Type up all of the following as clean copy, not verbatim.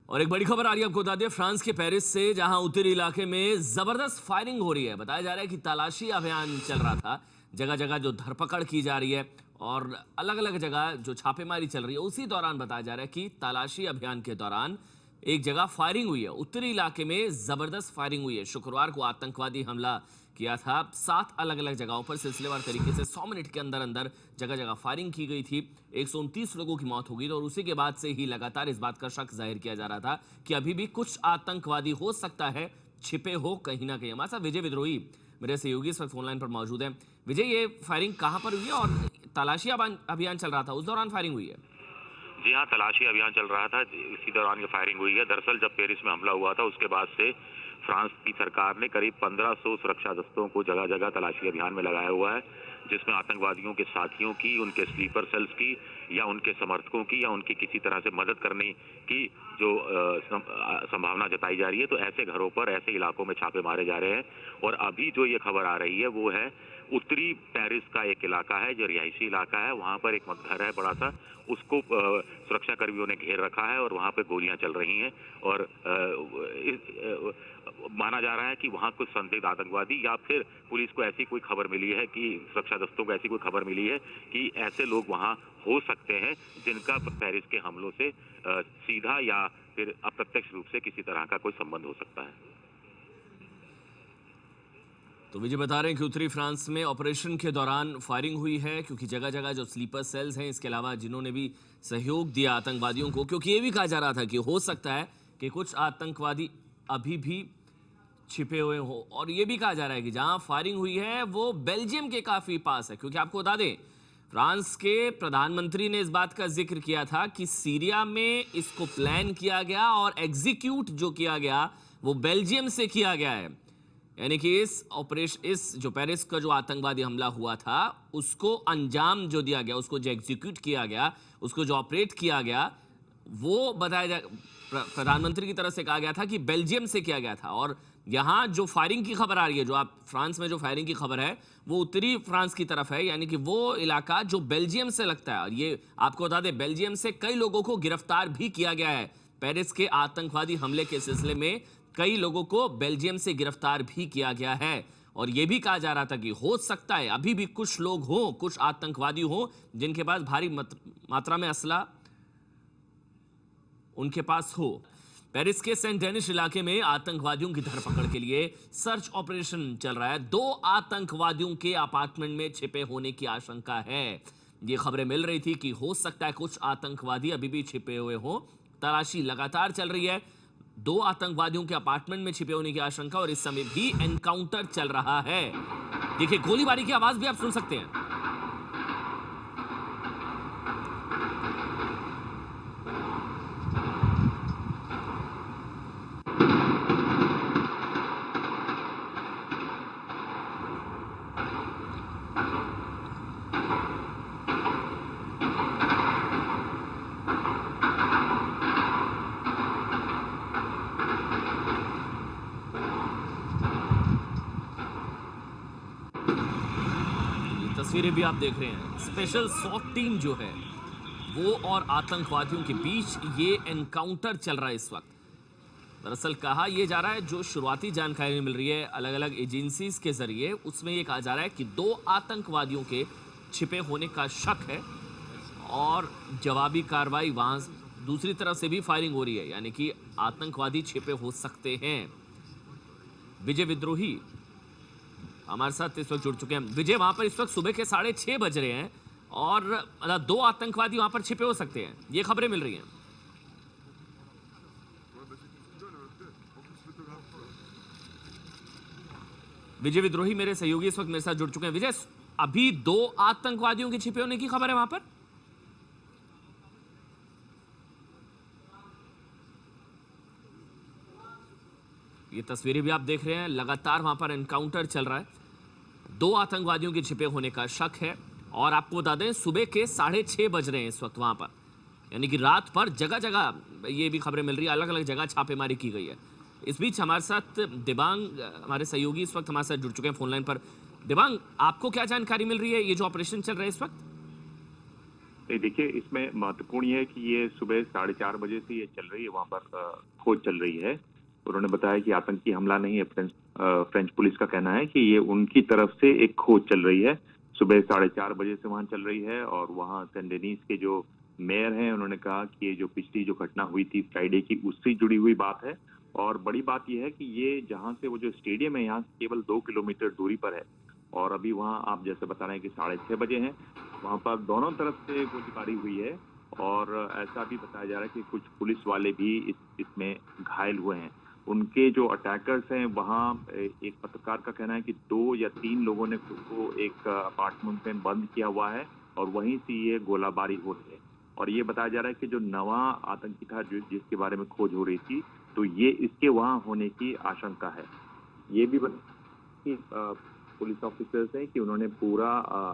और एक बड़ी खबर आ रही है आपको बता दें फ्रांस के पेरिस से, जहां उत्तरी इलाके में जबरदस्त फायरिंग हो रही है। बताया जा रहा है कि तलाशी अभियान चल रहा था, जगह जगह जो धरपकड़ की जा रही है और अलग अलग जगह जो छापेमारी चल रही है, उसी दौरान बताया जा रहा है कि तलाशी अभियान के दौरान एक जगह फायरिंग हुई है। उत्तरी इलाके में जबरदस्त फायरिंग हुई है। शुक्रवार को आतंकवादी हमला किया था। 7 अलग अलग जगहों पर सिलसिलेवार तरीके से 100 मिनट के अंदर अंदर जगह जगह फायरिंग की गई थी। 129 लोगों की मौत हो गई और उसी के बाद से ही लगातार इस बात का शक जाहिर किया जा रहा था कि अभी भी कुछ आतंकवादी हो सकता है छिपे हो कहीं ना कहीं। हमारे साथ विजय विद्रोही मेरे सहयोगी इस वक्त फोनलाइन पर मौजूद है। विजय, ये फायरिंग कहां पर हुई है और तलाशी अभियान चल रहा था उस दौरान फायरिंग हुई है? जी हाँ, तलाशी अभियान चल रहा था, इसी दौरान ये फायरिंग हुई है। दरअसल जब पेरिस में हमला हुआ था उसके बाद से फ्रांस की सरकार ने करीब 1500 सुरक्षा दस्तों को जगह जगह तलाशी अभियान में लगाया हुआ है, जिसमें आतंकवादियों के साथियों की, उनके स्लीपर सेल्स की या उनके समर्थकों की या उनकी किसी तरह से मदद करने की जो संभावना जताई जा रही है। तो ऐसे घरों पर, ऐसे इलाकों में छापे मारे जा रहे हैं। और अभी जो ये खबर आ रही है वो है उत्तरी पेरिस का एक इलाका है जो रिहायशी इलाका है। वहां पर एक घर है बड़ा सा, उसको सुरक्षा कर्मियों ने घेर रखा है और वहां पे गोलियां चल रही हैं। और माना जा रहा है कि वहां कुछ संदिग्ध आतंकवादी या फिर पुलिस को ऐसी कोई खबर मिली है कि सुरक्षा दस्तों को ऐसी कोई खबर मिली है कि ऐसे लोग वहां हो सकते हैं जिनका पेरिस के हमलों से सीधा या फिर अप्रत्यक्ष रूप से किसी तरह का कोई संबंध हो सकता है। तो विजय बता रहे हैं कि उत्तरी फ्रांस में ऑपरेशन के दौरान फायरिंग हुई है, क्योंकि जगह जगह जो स्लीपर सेल्स हैं, इसके अलावा जिन्होंने भी सहयोग दिया आतंकवादियों को, क्योंकि ये भी कहा जा रहा था कि हो सकता है कि कुछ आतंकवादी अभी भी छिपे हुए हो। और ये भी कहा जा रहा है कि जहां फायरिंग हुई है वो बेल्जियम के काफी पास है, क्योंकि आपको बता दें फ्रांस के प्रधानमंत्री ने इस बात का जिक्र किया था कि सीरिया में इसको प्लान किया गया और एग्जीक्यूट जो किया गया वो बेल्जियम से किया गया है। यानी कि इस जो पेरिस का जो आतंकवादी हमला हुआ था उसको अंजाम जो दिया गया, उसको जो एग्जीक्यूट किया गया, उसको जो ऑपरेट किया गया, वो बताया जा प्रधानमंत्री की तरफ से कहा गया था कि बेल्जियम से किया गया था। और यहां जो फायरिंग की खबर आ रही है, जो आप फ्रांस में जो फायरिंग की खबर है वो उत्तरी फ्रांस की तरफ है, यानी कि वो इलाका जो बेल्जियम से लगता है। और ये आपको बता दें बेल्जियम से कई लोगों को गिरफ्तार भी किया गया है। पेरिस के आतंकवादी हमले के सिलसिले में कई लोगों को बेल्जियम से गिरफ्तार भी किया गया है। और यह भी कहा जा रहा था कि हो सकता है अभी भी कुछ लोग हो, कुछ आतंकवादी हो जिनके पास भारी मात्रा में असला उनके पास हो। पेरिस के सेंट डेनिस इलाके में आतंकवादियों की धरपकड़ के लिए सर्च ऑपरेशन चल रहा है। 2 आतंकवादियों के अपार्टमेंट में छिपे होने की आशंका है। ये खबरें मिल रही थी कि हो सकता है कुछ आतंकवादी अभी भी छिपे हुए हो। तलाशी लगातार चल रही है। 2 आतंकवादियों के अपार्टमेंट में छिपे होने की आशंका और इस समय भी एनकाउंटर चल रहा है। देखिए गोलीबारी की आवाज भी आप सुन सकते हैं। तस्वीरें भी आप देख रहे हैं। स्पेशल सॉट टीम जो है वो और आतंकवादियों के बीच ये एनकाउंटर चल रहा है इस वक्त। दरअसल कहा यह जा रहा है, जो शुरुआती जानकारी मिल रही है अलग अलग एजेंसीज के जरिए, उसमें यह कहा जा रहा है कि 2 आतंकवादियों के छिपे होने का शक है और जवाबी कार्रवाई वहां दूसरी तरफ से भी फायरिंग हो रही है, यानी कि आतंकवादी छिपे हो सकते हैं। विजय विद्रोही हमारे साथ इस वक्त जुड़ चुके हैं। विजय, वहां पर इस वक्त सुबह के 6:30 बज रहे हैं और 2 आतंकवादी वहां पर छिपे हो सकते हैं, ये खबरें मिल रही हैं। विजय विद्रोही मेरे सहयोगी इस वक्त मेरे साथ जुड़ चुके हैं। विजय, अभी 2 आतंकवादियों के छिपे होने की खबर है वहां पर? ये तस्वीरें भी आप देख रहे हैं, लगातार वहां पर एनकाउंटर चल रहा है। 2 आतंकवादियों के छिपे होने का शक है और आपको बता दें सुबह के 6:30 बज रहे हैं इस वक्त वहां पर, यानी कि रात पर जगह जगह ये भी खबरें मिल रही है, अलग अलग जगह छापेमारी की गई है। इस बीच हमारे साथ दिबांग, हमारे सहयोगी इस वक्त हमारे साथ जुड़ चुके हैं फोनलाइन पर। दिबांग, आपको क्या जानकारी मिल रही है, ये जो ऑपरेशन चल रहा है इस वक्त? नहीं, देखिए, इसमें महत्वपूर्ण ये है कि ये सुबह 4:30 बजे से ये चल रही है, वहाँ पर खोज चल रही है। उन्होंने बताया कि आतंकी हमला नहीं है। फ्रेंच पुलिस का कहना है कि ये उनकी तरफ से एक खोज चल रही है। सुबह 4:30 बजे से वहाँ चल रही है और वहाँ सेंट डेनिस के जो मेयर हैं, उन्होंने कहा कि ये जो पिछली जो घटना हुई थी फ्राइडे की, उससे जुड़ी हुई बात है। और बड़ी बात यह है कि ये जहाँ से वो जो स्टेडियम है, यहाँ से केवल 2 किलोमीटर दूरी पर है। और अभी वहाँ आप जैसे बता रहे हैं कि 6:30 बजे हैं, वहाँ पर दोनों तरफ से गोलीबारी हुई है। और ऐसा भी बताया जा रहा है कि कुछ पुलिस वाले भी इसमें घायल हुए हैं। उनके जो अटैकर्स हैं, वहाँ एक पत्रकार का कहना है कि 2 या 3 लोगों ने खुद को एक अपार्टमेंट में बंद किया हुआ है और वहीं से ये गोलाबारी हो रही है। और ये बताया जा रहा है कि जो नवा आतंकी था, जिसके बारे में खोज हो रही थी, तो ये इसके वहाँ होने की आशंका है। ये भी कि पुलिस ऑफिसर्स हैं कि उन्होंने पूरा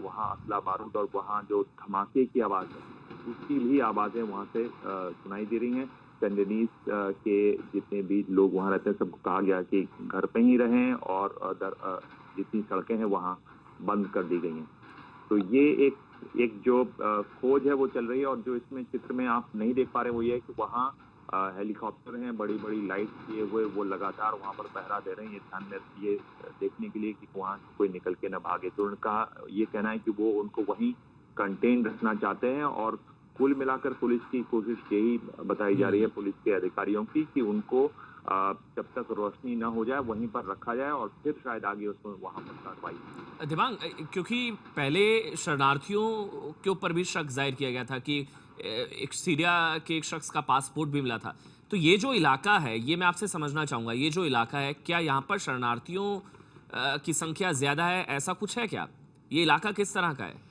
वहाँ असला बारूद और वहाँ जो धमाके की आवाज़ है, उसकी भी आवाज़ें वहाँ से सुनाई दे रही हैं। सेंट डेनिस के जितने भी लोग वहाँ रहते हैं, सबको कहा गया कि घर पे ही रहें और जितनी सड़कें हैं वहाँ बंद कर दी गई हैं। तो ये एक जो खोज है वो चल रही है। और जो इसमें चित्र में आप नहीं देख पा रहे वो ये है कि वहाँ हेलीकॉप्टर हैं, बड़ी बड़ी लाइट किए हुए, वो लगातार वहाँ पर पहरा दे रहे हैं, ये ध्यान में ये देखने के लिए कि वहाँ कोई निकल के न भागे। तो उनका ये कहना है कि वो उनको वहीं कंटेन रखना चाहते हैं। और कुल मिलाकर पुलिस की कोशिश यही बताई जा रही है, पुलिस के अधिकारियों की, कि उनको जब तक रोशनी न हो जाए वहीं पर रखा जाए और फिर शायद आगे उसमें वहाँ पर कार्रवाई। दिबांग, क्योंकि पहले शरणार्थियों के ऊपर भी शक जाहिर किया गया था कि एक सीरिया के एक शख्स का पासपोर्ट भी मिला था। तो ये जो इलाका है, ये मैं आपसे समझना चाहूँगा, ये जो इलाका है, क्या यहाँ पर शरणार्थियों की संख्या ज़्यादा है, ऐसा कुछ है क्या? ये इलाका किस तरह का है?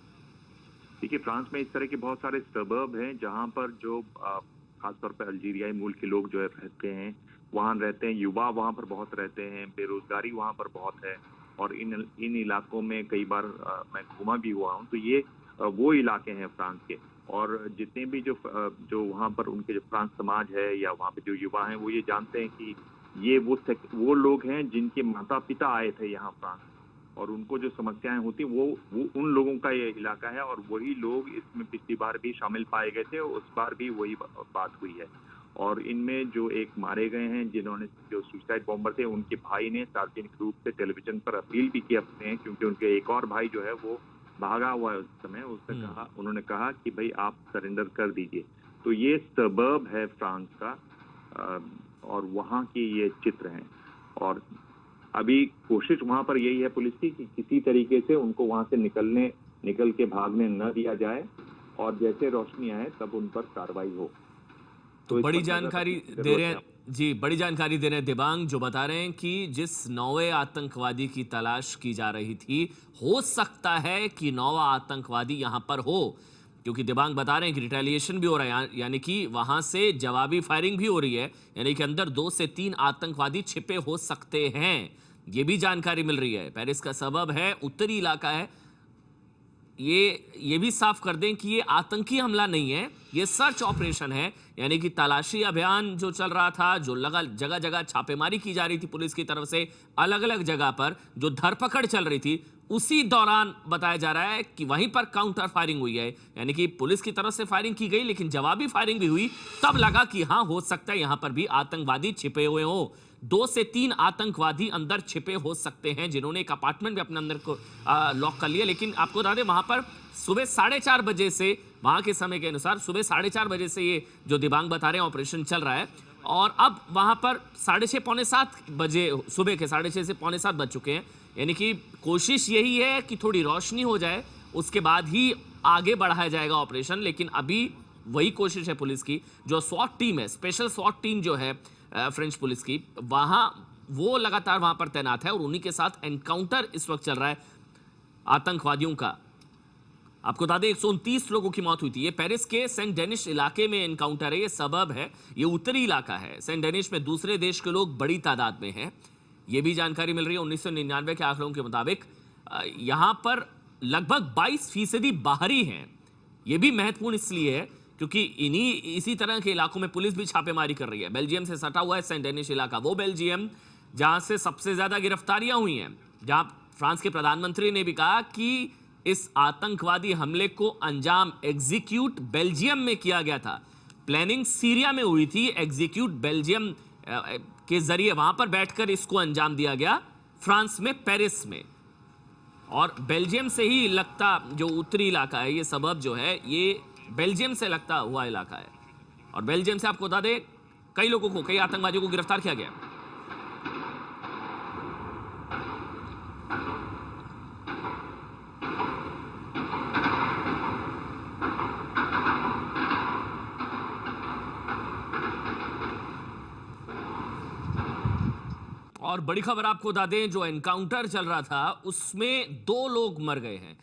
देखिए, फ्रांस में इस तरह के बहुत सारे सबर्ब हैं जहाँ पर जो खासतौर पर अल्जीरियाई मूल के लोग जो है रहते हैं, वहाँ रहते हैं। युवा वहाँ पर बहुत रहते हैं, बेरोजगारी वहाँ पर बहुत है। और इन इलाकों में कई बार मैं घूमा भी हुआ हूँ। तो ये वो इलाके हैं फ्रांस के। और जितने भी जो वहाँ पर उनके जो फ्रांस समाज है या वहाँ पे जो युवा हैं, वो ये जानते हैं कि ये वो लोग हैं जिनके माता पिता आए थे यहाँ फ्रांस, और उनको जो समस्याएं होती वो उन लोगों का ये इलाका है। और वही लोग इसमें पिछली बार भी शामिल पाए गए थे, उस बार भी वही बात हुई है। और इनमें जो एक मारे गए हैं, जिन्होंने जो सुसाइड बॉम्बर थे, उनके भाई ने सार्वजनिक रूप से टेलीविजन पर अपील भी की अपने, क्योंकि उनके एक और भाई जो है वो भागा हुआ है उस समय। उन्होंने कहा कि भाई आप सरेंडर कर दीजिए। तो ये सबर्ब है फ्रांस का, और वहाँ के ये चित्र हैं। और अभी कोशिश वहां पर यही है पुलिस की कि किसी तरीके से उनको वहां से निकल के भागने न दिया जाए, और जैसे रोशनी आए तब उन पर कार्रवाई हो। तो बड़ी जानकारी दे रहे हैं जी, बड़ी जानकारी दे रहे हैं दिबांग, जो बता रहे हैं कि जिस नौवे आतंकवादी की तलाश की जा रही थी, हो सकता है कि नौवा आतंकवादी यहां पर हो, क्योंकि दिबांग बता रहे हैं कि रिटेलिएशन भी हो रहा है, यानी कि वहां से जवाबी फायरिंग भी हो रही है, यानी कि अंदर 2 से 3 आतंकवादी छिपे हो सकते हैं। ये भी जानकारी मिल रही है। पेरिस का सबब है, उत्तरी इलाका है। ये भी साफ कर दें कि ये आतंकी हमला नहीं है, ये सर्च ऑपरेशन है, यानी कि तलाशी अभियान जो चल रहा था, जो जगह जगह छापेमारी की जा रही थी पुलिस की तरफ से, अलग अलग जगह पर जो धरपकड़ चल रही थी, उसी दौरान बताया जा रहा है कि वहीं पर काउंटर फायरिंग हुई है। यानी कि पुलिस की तरफ से फायरिंग की गई, लेकिन जवाबी फायरिंग भी हुई। तब लगा कि हाँ, हो सकता है यहां पर भी आतंकवादी छिपे हुए हो। 2 से 3 आतंकवादी अंदर छिपे हो सकते हैं, जिन्होंने एक अपार्टमेंट भी अपने अंदर को लॉक कर लिया। लेकिन आपको बता दें, वहां पर सुबह 4:30 बजे से, वहां के समय के अनुसार सुबह 4:30 बजे से ये जो दिबांग बता रहे हैं ऑपरेशन चल रहा है। और अब वहां पर 6:30 पौने 7 बजे, सुबह के 6:30 से पौने 7 बज चुके हैं। यानी कि कोशिश यही है कि थोड़ी रोशनी हो जाए, उसके बाद ही आगे बढ़ाया जाएगा ऑपरेशन। लेकिन अभी वही कोशिश है पुलिस की, जो स्वॉट टीम है, स्पेशल स्वॉट टीम जो है फ्रेंच पुलिस की, वहां वो लगातार वहां पर तैनात है, और उन्हीं के साथ एनकाउंटर इस वक्त चल रहा है आतंकवादियों का। आपको बता दें, 129 लोगों की मौत हुई थी। ये पेरिस के सेंट डेनिस इलाके में एनकाउंटर है, ये सबब है, ये उत्तरी इलाका है। सेंट डेनिस में दूसरे देश के लोग बड़ी तादाद में हैं, ये भी जानकारी मिल रही है। 1999 के आंकड़ों के मुताबिक यहां पर लगभग 22% बाहरी हैं। ये भी महत्वपूर्ण इसलिए है क्योंकि इसी तरह के इलाकों में पुलिस भी छापेमारी कर रही है। बेल्जियम से सटा हुआ है सेंट डेनिस इलाका, वो बेल्जियम जहां से सबसे ज्यादा गिरफ्तारियां हुई हैं, जहां फ्रांस के प्रधानमंत्री ने भी कहा कि इस आतंकवादी हमले को अंजाम एग्जीक्यूट बेल्जियम में किया गया था। प्लानिंग सीरिया में हुई थी, एग्जीक्यूट बेल्जियम के जरिए वहां पर बैठकर इसको अंजाम दिया गया, फ्रांस में पेरिस में। और बेल्जियम से ही लगता जो उत्तरी इलाका है, ये सबब जो है ये बेल्जियम से लगता हुआ इलाका है। और बेल्जियम से आपको बता दें कई लोगों को, कई आतंकवादियों को गिरफ्तार किया गया। और बड़ी खबर आपको बता दें, जो एनकाउंटर चल रहा था उसमें 2 लोग मर गए हैं।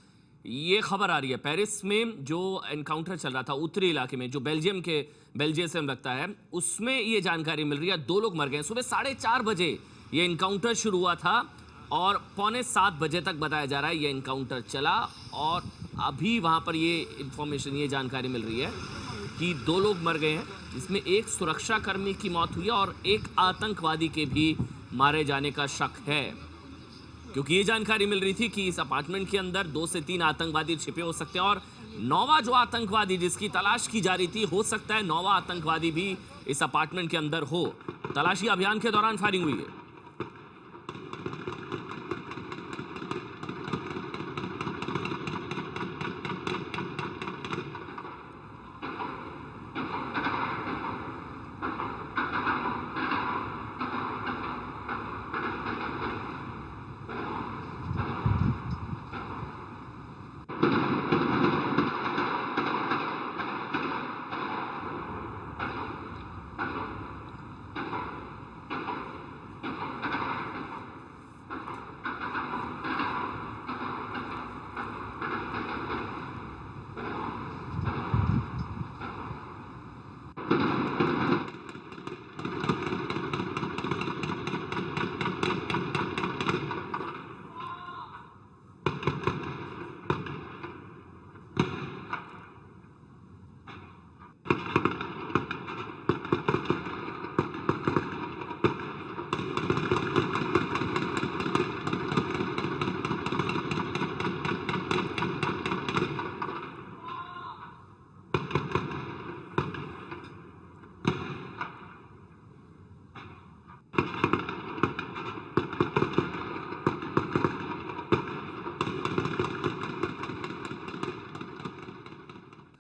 ये खबर आ रही है पेरिस में जो एनकाउंटर चल रहा था उत्तरी इलाके में, जो बेल्जियम से लगता है, उसमें ये जानकारी मिल रही है 2 लोग मर गए। सुबह 4:30 बजे ये एनकाउंटर शुरू हुआ था और 6:45 बजे तक बताया जा रहा है ये एनकाउंटर चला। और अभी वहां पर ये इंफॉर्मेशन, ये जानकारी मिल रही है कि 2 लोग मर गए हैं, जिसमें एक सुरक्षाकर्मी की मौत हुई है और एक आतंकवादी के भी मारे जाने का शक है। क्योंकि ये जानकारी मिल रही थी कि इस अपार्टमेंट के अंदर 2 से 3 आतंकवादी छिपे हो सकते हैं और 9वां जो आतंकवादी जिसकी तलाश की जा रही थी, हो सकता है 9वां आतंकवादी भी इस अपार्टमेंट के अंदर हो। तलाशी अभियान के दौरान फायरिंग हुई है।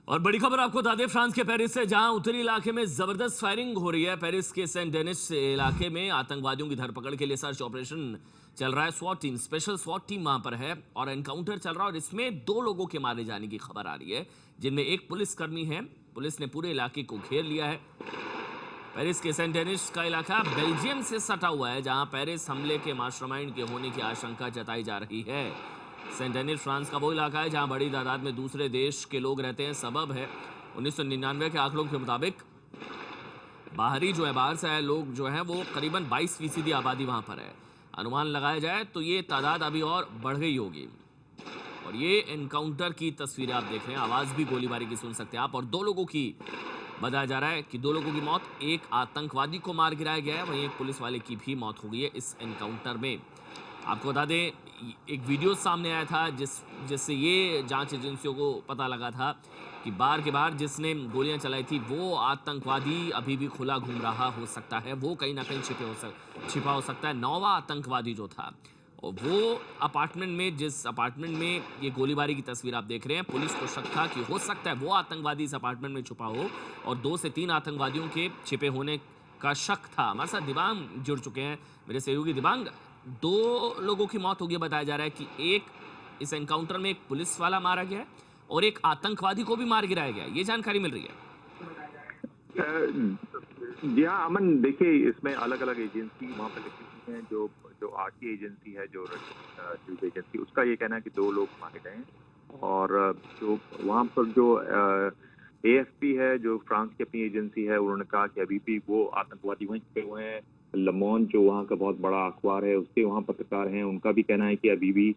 और बड़ी खबर आपको बता दें फ्रांस के पेरिस से, जहां उत्तरी इलाके में जबरदस्त फायरिंग हो रही है। पेरिस के सेंट डेनिस इलाके में आतंकवादियों की धरपकड़ के लिए सर्च ऑपरेशन चल रहा है। स्वॉट टीम, स्पेशल स्वॉट टीम वहां पर है और एनकाउंटर चल रहा है और इसमें 2 लोगों के मारे जाने की खबर आ रही है, जिनमें एक पुलिसकर्मी है। पुलिस ने पूरे इलाके को घेर लिया है। पेरिस के सेंट डेनिस का इलाका बेल्जियम से सटा हुआ है, जहां पेरिस हमले के मास्टरमाइंड के होने की आशंका जताई जा रही है। सेंट डेनिस फ्रांस का वो इलाका है जहां बड़ी तादाद में दूसरे देश के लोग रहते हैं। सबब है 1999 के आंकड़ों के मुताबिक बाहरी जो है, बाहर से आए लोग जो हैं वो करीबन 22% आबादी वहां पर है। अनुमान लगाया जाए तो ये तादाद अभी और बढ़ गई होगी। और ये एनकाउंटर की तस्वीरें आप देख रहे हैं, आवाज भी गोलीबारी की सुन सकते हैं आप। और 2 लोगों की बताया जा रहा है कि 2 लोगों की मौत, एक आतंकवादी को मार गिराया गया है, वहीं एक पुलिस वाले की भी मौत हो गई है इस एनकाउंटर में। आपको बता दें एक वीडियो सामने आया था जिससे ये जांच एजेंसियों को पता लगा था कि बार के बार जिसने गोलियां चलाई थी वो आतंकवादी अभी भी खुला घूम रहा हो सकता है, वो कहीं ना कहीं छिपा हो सकता है। 9वां आतंकवादी जो था और वो अपार्टमेंट में, जिस अपार्टमेंट में ये गोलीबारी की तस्वीर आप देख रहे हैं, पुलिस को शक था कि हो सकता है वो आतंकवादी इस अपार्टमेंट में छुपा हो और 2 से 3 आतंकवादियों के छिपे होने का शक था। हमारे साथ दिबांग जुड़ चुके हैं, मेरे सहयोगी। दिबांग, 2 लोगों की मौत हो गई, बताया जा रहा है कि एक इस एनकाउंटर में एक पुलिस वाला मारा गया है और एक आतंकवादी को भी मार गिराया गया है, ये जानकारी मिल रही है। जी हाँ अमन, देखिए इसमें अलग अलग एजेंसी वहाँ पर लिखी हुई हैं। जो आरटी एजेंसी है, जो न्यूज एजेंसी, उसका ये कहना है कि 2 लोग मारे गए हैं। और जो वहाँ पर जो एएफपी है, जो फ्रांस की अपनी एजेंसी है, उन्होंने कहा कि अभी भी वो आतंकवादी वहीं छुपे हुए हैं। लमोन जो वहाँ का बहुत बड़ा अखबार है, उसके वहाँ पत्रकार हैं, उनका भी कहना है कि अभी भी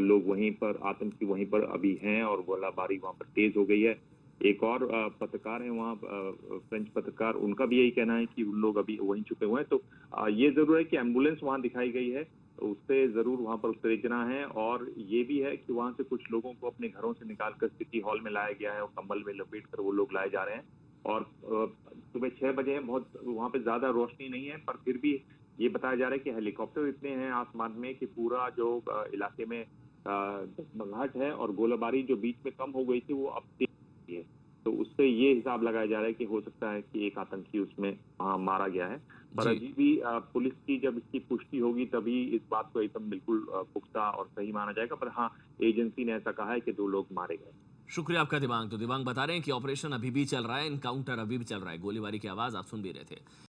लोग वहीं पर, आतंकी वहीं पर अभी हैं और गोलाबारी वहाँ पर तेज हो गई है। एक और पत्रकार हैं वहाँ, फ्रेंच पत्रकार, उनका भी यही कहना है कि उन लोग अभी वहीं छुपे हुए हैं। तो ये जरूर है कि एम्बुलेंस वहाँ दिखाई गई है उससे ज़रूर वहाँ पर उत्तेजना है। और ये भी है कि वहाँ से कुछ लोगों को अपने घरों से निकालकर सिटी हॉल में लाया गया है और कंबल में लपेट कर वो लोग लाए जा रहे हैं। और सुबह 6 बजे है, बहुत वहाँ पे ज़्यादा रोशनी नहीं है, पर फिर भी ये बताया जा रहा है कि हेलीकॉप्टर इतने हैं आसमान में कि पूरा जो इलाके में डगमगाहट है और गोलाबारी जो बीच में कम हो गई थी वो अब तेज हो गई है। तो उससे ये हिसाब लगाया जा रहा है कि हो सकता है कि एक आतंकी उसमें मारा गया है। पर जी। अभी भी पुलिस की जब इसकी पुष्टि होगी तभी इस बात को एकदम बिल्कुल पुख्ता और सही माना जाएगा। पर हाँ, एजेंसी ने ऐसा कहा है कि 2 लोग मारे गए। शुक्रिया आपका दिमाग। तो दिमाग बता रहे हैं कि ऑपरेशन अभी भी चल रहा है, इनकाउंटर अभी भी चल रहा है, गोलीबारी की आवाज आप सुन भी रहे थे।